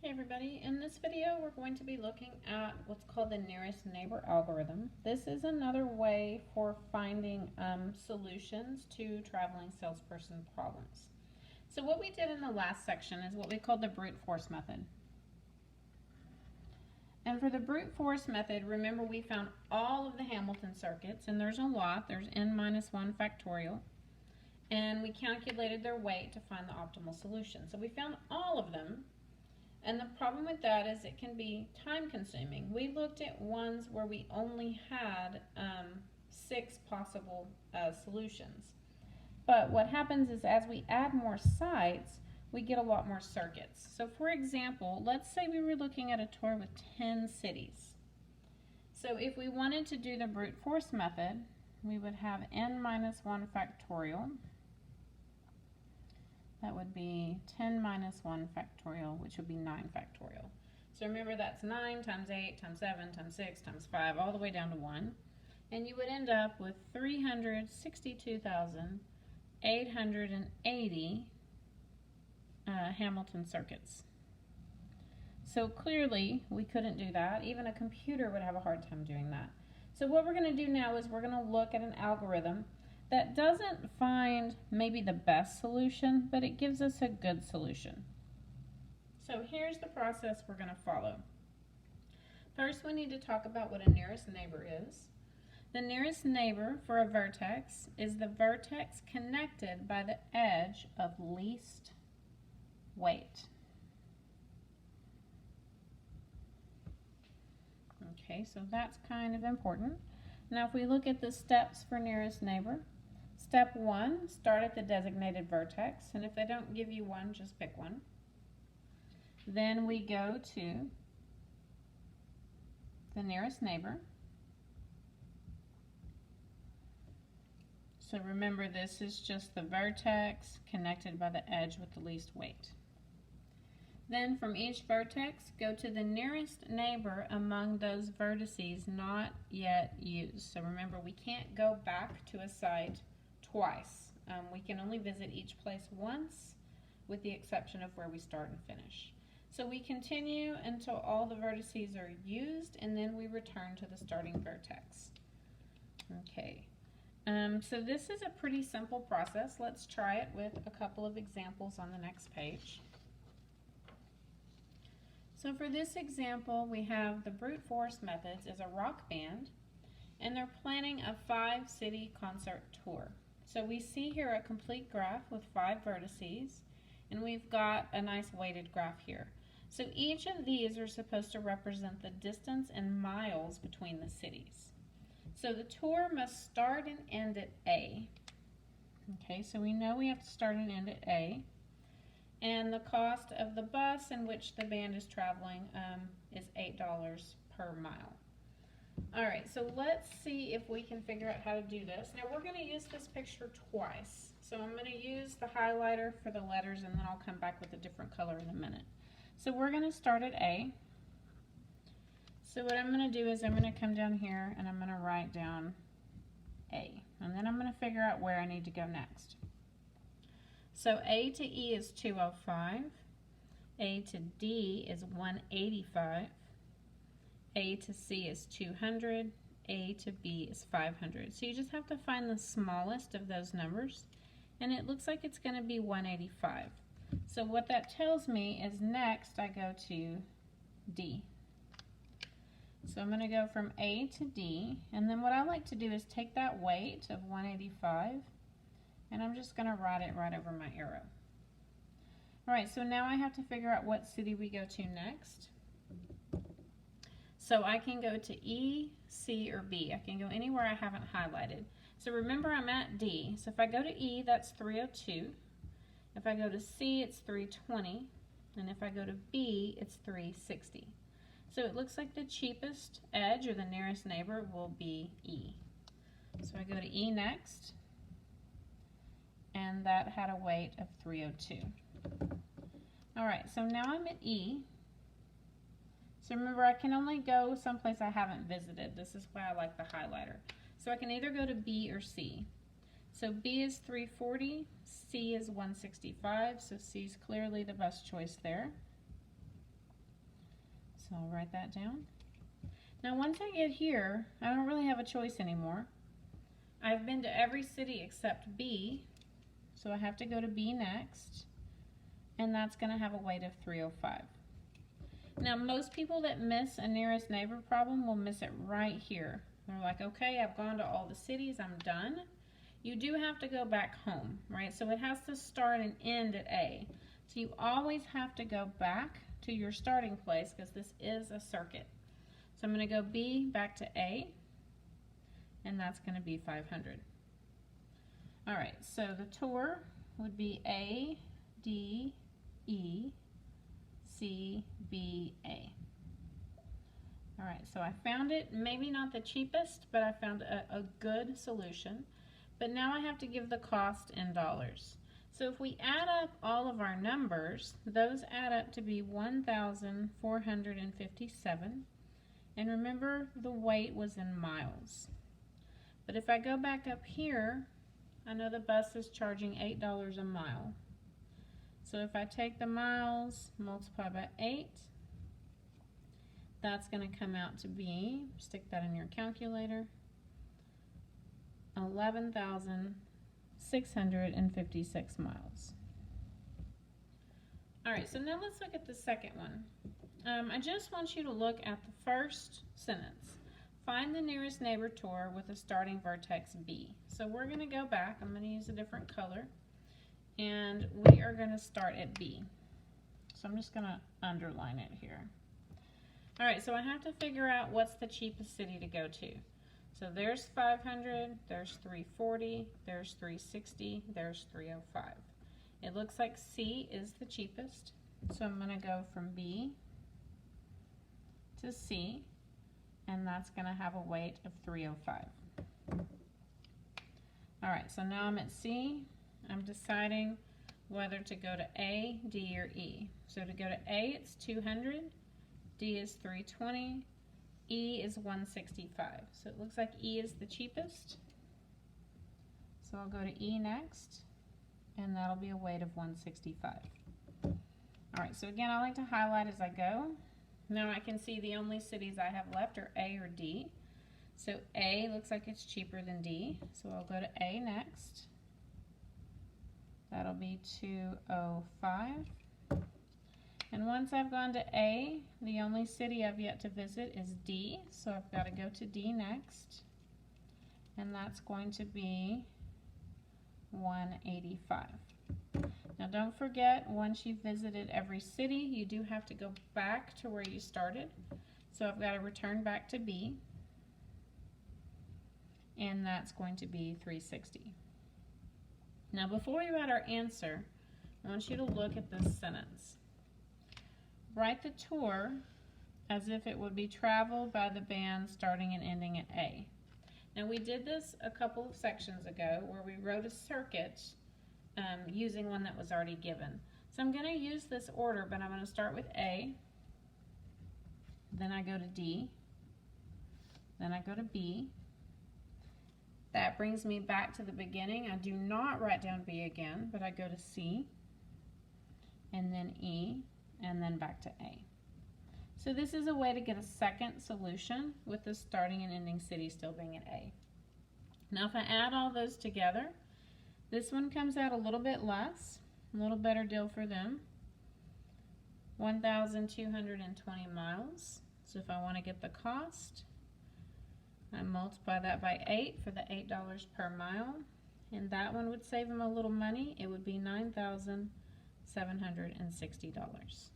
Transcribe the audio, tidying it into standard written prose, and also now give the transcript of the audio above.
Hey everybody, in this video we're going to be looking at what's called the nearest neighbor algorithm. This is another way for finding solutions to traveling salesperson problems. So what we did in the last section is what we called the brute force method. And for the brute force method, remember we found all of the Hamilton circuits, and there's a lot, there's n minus 1 factorial, and we calculated their weight to find the optimal solution. So we found all of them. And the problem with that is it can be time consuming. We looked at ones where we only had 6 possible solutions. But what happens is as we add more sites, we get a lot more circuits. So for example, let's say we were looking at a tour with 10 cities. So if we wanted to do the brute force method, we would have n minus 1 factorial. That would be 10 minus 1 factorial, which would be 9 factorial. So remember that's 9 times 8 times 7 times 6 times 5 all the way down to 1. And you would end up with 362,880 Hamilton circuits. So clearly we couldn't do that. Even a computer would have a hard time doing that. So what we're going to do now is we're going to look at an algorithm that doesn't find maybe the best solution, but it gives us a good solution. So here's the process we're going to follow. First, we need to talk about what a nearest neighbor is. The nearest neighbor for a vertex is the vertex connected by the edge of least weight. Okay, so that's kind of important. Now if we look at the steps for nearest neighbor, step 1, start at the designated vertex, and if they don't give you one, just pick one. Then we go to the nearest neighbor. So remember, this is just the vertex connected by the edge with the least weight. Then from each vertex, go to the nearest neighbor among those vertices not yet used. So remember, we can't go back to a site twice. We can only visit each place once, with the exception of where we start and finish. So we continue until all the vertices are used, and then we return to the starting vertex. Okay, so this is a pretty simple process. Let's try it with a couple of examples on the next page. So for this example, we have the brute force methods as a rock band, and they're planning a 5-city concert tour. So we see here a complete graph with 5 vertices, and we've got a nice weighted graph here. So each of these are supposed to represent the distance in miles between the cities. So the tour must start and end at A. Okay, so we know we have to start and end at A. And the cost of the bus in which the band is traveling is $8 per mile. Alright, so let's see if we can figure out how to do this. Now we're going to use this picture twice. So I'm going to use the highlighter for the letters, and then I'll come back with a different color in a minute. So we're going to start at A. So what I'm going to do is I'm going to come down here and I'm going to write down A. And then I'm going to figure out where I need to go next. So A to E is 205, A to D is 185, A to C is 200, A to B is 500. So you just have to find the smallest of those numbers, and it looks like it's going to be 185. So what that tells me is next I go to D. So I'm going to go from A to D, and then what I like to do is take that weight of 185, and I'm just going to write it right over my arrow. Alright, so now I have to figure out what city we go to next. So I can go to E, C, or B. I can go anywhere I haven't highlighted. So remember, I'm at D. So if I go to E, that's 302. If I go to C, it's 320. And if I go to B, it's 360. So it looks like the cheapest edge, or the nearest neighbor, will be E. So I go to E next, and that had a weight of 302. Alright, so now I'm at E. So remember, I can only go someplace I haven't visited. This is why I like the highlighter. So I can either go to B or C. So B is 340, C is 165, so C is clearly the best choice there. So I'll write that down. Now once I get here, I don't really have a choice anymore. I've been to every city except B, so I have to go to B next, and that's going to have a weight of 305. Now most people that miss a nearest neighbor problem will miss it right here. They're like, okay, I've gone to all the cities, I'm done. You do have to go back home, right? So it has to start and end at A. So you always have to go back to your starting place because this is a circuit. So I'm going to go B back to A, and that's going to be 500. All right, so the tour would be A, D, E, C, B, A. All right, so I found it, maybe not the cheapest, but I found a good solution. But now I have to give the cost in dollars. So if we add up all of our numbers, those add up to be 1,457. And remember, the weight was in miles. But if I go back up here, I know the bus is charging $8 a mile. So if I take the miles, multiply by 8, that's going to come out to be, stick that in your calculator, 11,656 miles. All right, so now let's look at the second one. I just want you to look at the first sentence. Find the nearest neighbor tour with a starting vertex B. So we're going to go back. I'm going to use a different color. And we are going to start at B. So I'm just going to underline it here. All right, so I have to figure out what's the cheapest city to go to. So there's 500, there's 340, there's 360, there's 305. It looks like C is the cheapest. So I'm going to go from B to C, and that's going to have a weight of 305. All right, so now I'm at C. I'm deciding whether to go to A, D, or E. So to go to A, it's 200, D is 320, E is 165. So it looks like E is the cheapest. So I'll go to E next, and that'll be a weight of 165. All right, so again, I like to highlight as I go. Now I can see the only cities I have left are A or D. So A looks like it's cheaper than D, so I'll go to A next. That'll be 205. And once I've gone to A, the only city I've yet to visit is D, so I've got to go to D next. And that's going to be 185. Now don't forget, once you've visited every city, you do have to go back to where you started. So I've got to return back to B, and that's going to be 360. Now before we write our answer, I want you to look at this sentence. Write the tour as if it would be traveled by the band starting and ending at A. Now we did this a couple of sections ago where we wrote a circuit using one that was already given. So I'm going to use this order, but I'm going to start with A, then I go to D, then I go to B. That brings me back to the beginning. I do not write down B again, but I go to C, and then E, and then back to A. So this is a way to get a second solution with the starting and ending city still being at A. Now if I add all those together, this one comes out a little bit less, a little better deal for them, 1,220 miles. So if I want to get the cost, I multiply that by 8 for the $8 per mile, and that one would save them a little money. It would be $9,760.